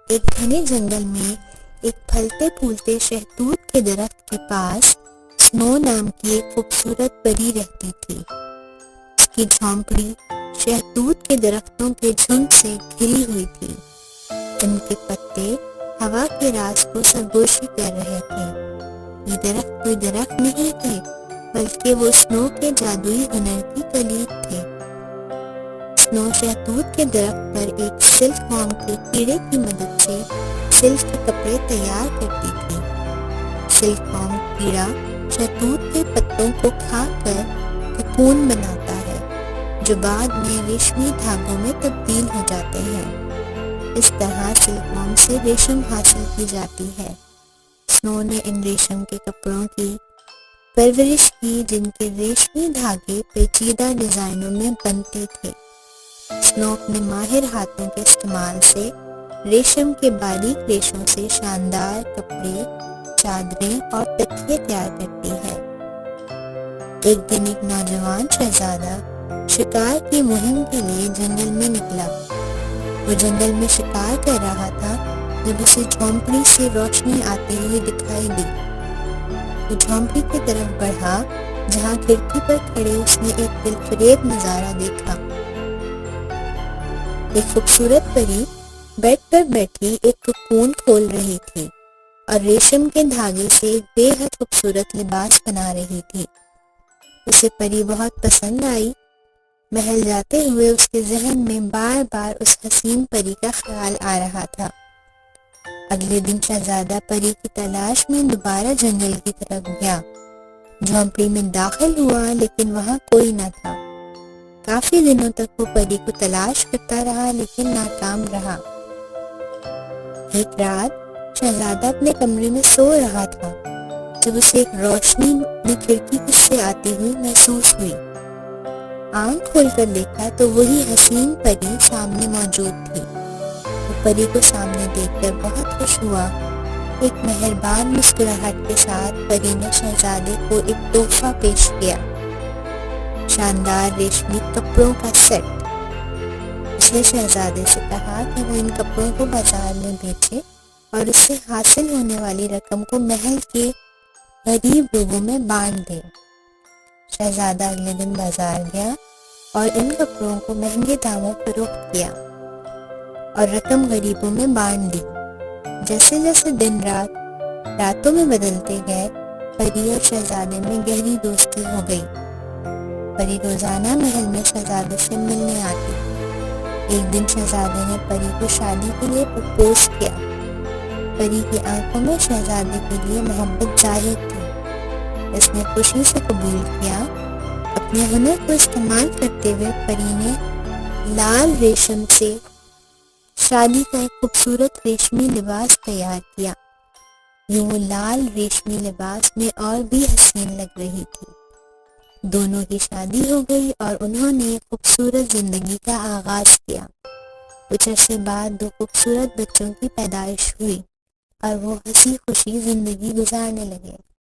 ایک گھنے جنگل میں ایک پھلتے پھولتے شہتوت کے درخت کے پاس سنو نام کی ایک خوبصورت پری رہتی تھی۔ اس کی جھونپڑی شہتوت کے درختوں کے جھنڈ سے گھری ہوئی تھی۔ ان کے پتے ہوا کے راز کو سرگوشی کر رہے تھے۔ یہ درخت کوئی درخت نہیں تھے، بلکہ وہ سنو کے جادوئی ہنر کی کلید تھے۔ سنو شہتوت کے درخت پر ایک سلک وارم کے کیڑے کی مدد سے سلک کے کپڑے تیار کرتی تھی۔ سلک وارم کیڑا شہتوت کے پتوں کو کھا کر ککون بناتا ہے، جو بعد میں ریشمی دھاگوں میں تبدیل ہو جاتے ہیں۔ اس طرح سلک وارم سے ریشم حاصل کی جاتی ہے۔ سنو نے ان ریشم کے کپڑوں کی پرورش کی، جن کے ریشمی دھاگے پیچیدہ ڈیزائنوں میں بنتے تھے۔ سنو اپنے ماہر ہاتھوں کے استعمال سے ریشم کے باریک ریشوں سے شاندار کپڑے، چادریں اور تکیے تیار کرتی ہے۔ ایک دن ایک نوجوان شہزادہ شکار کی مہم کے لیے جنگل میں نکلا۔ وہ جنگل میں شکار کر رہا تھا جب اسے جھونپڑی سے روشنی آتی ہوئی دکھائی دی۔ وہ جھونپڑی کی طرف بڑھا، جہاں کھڑکی پر کھڑے اس نے ایک دلفریب نظارہ دیکھا۔ ایک خوبصورت پری بیڈ پر بیٹھی ایک ککون کھول رہی تھی اور ریشم کے دھاگے سے ایک بے حد خوبصورت لباس بنا رہی تھی۔ اسے پری بہت پسند آئی۔ محل جاتے ہوئے اس کے ذہن میں بار بار اس حسین پری کا خیال آ رہا تھا۔ اگلے دن شہزادہ پری کی تلاش میں دوبارہ جنگل کی طرف گیا۔ جھونپڑی میں داخل ہوا، لیکن وہاں کوئی نہ تھا۔ کافی دنوں تک وہ پری کو تلاش کرتا رہا، لیکن ناکام رہا۔ ایک رات شہزادہ اپنے کمرے میں سو رہا تھا جب اسے ایک روشنی اپنی کھڑکی سے آتی ہوئی محسوس ہوئی۔ آنکھ کھول کر دیکھا تو وہی حسین پری سامنے موجود تھی۔ وہ پری کو سامنے دیکھ کر بہت خوش ہوا۔ ایک مہربان مسکراہٹ کے ساتھ پری نے شہزادے کو ایک تحفہ پیش کیا، شاندار ریشمی کپڑوں کا سیٹ۔ اس نے شہزادے سے کہا کہ وہ ان کپڑوں کو بازار میں بیچے اور اس سے حاصل ہونے والی رقم کو محل کے غریب لوگوں میں بانٹ دے۔ شہزادہ اگلے دن بازار گیا اور ان کپڑوں کو مہنگے داموں فروخت کیا اور رقم غریبوں میں بانٹ دی۔ جیسے جیسے دن راتوں میں بدلتے گئے، پری اور شہزادے میں گہری دوستی ہو گئی۔ پری روزانہ محل میں شہزادے سے ملنے آتی۔ ایک دن شہزادے نے پری کو شادی کے لیے پرپوز کیا۔ پری کی آنکھوں میں شہزادے کے لیے محبت ظاہر تھی۔ اس نے خوشی سے قبول کیا۔ اپنے ہنر کو استعمال کرتے ہوئے پری نے لال ریشم سے شادی کا ایک خوبصورت ریشمی لباس تیار کیا۔ یوں وہ لال ریشمی لباس میں اور بھی حسین لگ رہی تھی۔ دونوں کی شادی ہو گئی اور انہوں نے خوبصورت زندگی کا آغاز کیا۔ کچھ عرصے بعد دو خوبصورت بچوں کی پیدائش ہوئی اور وہ ہنسی خوشی زندگی گزارنے لگے۔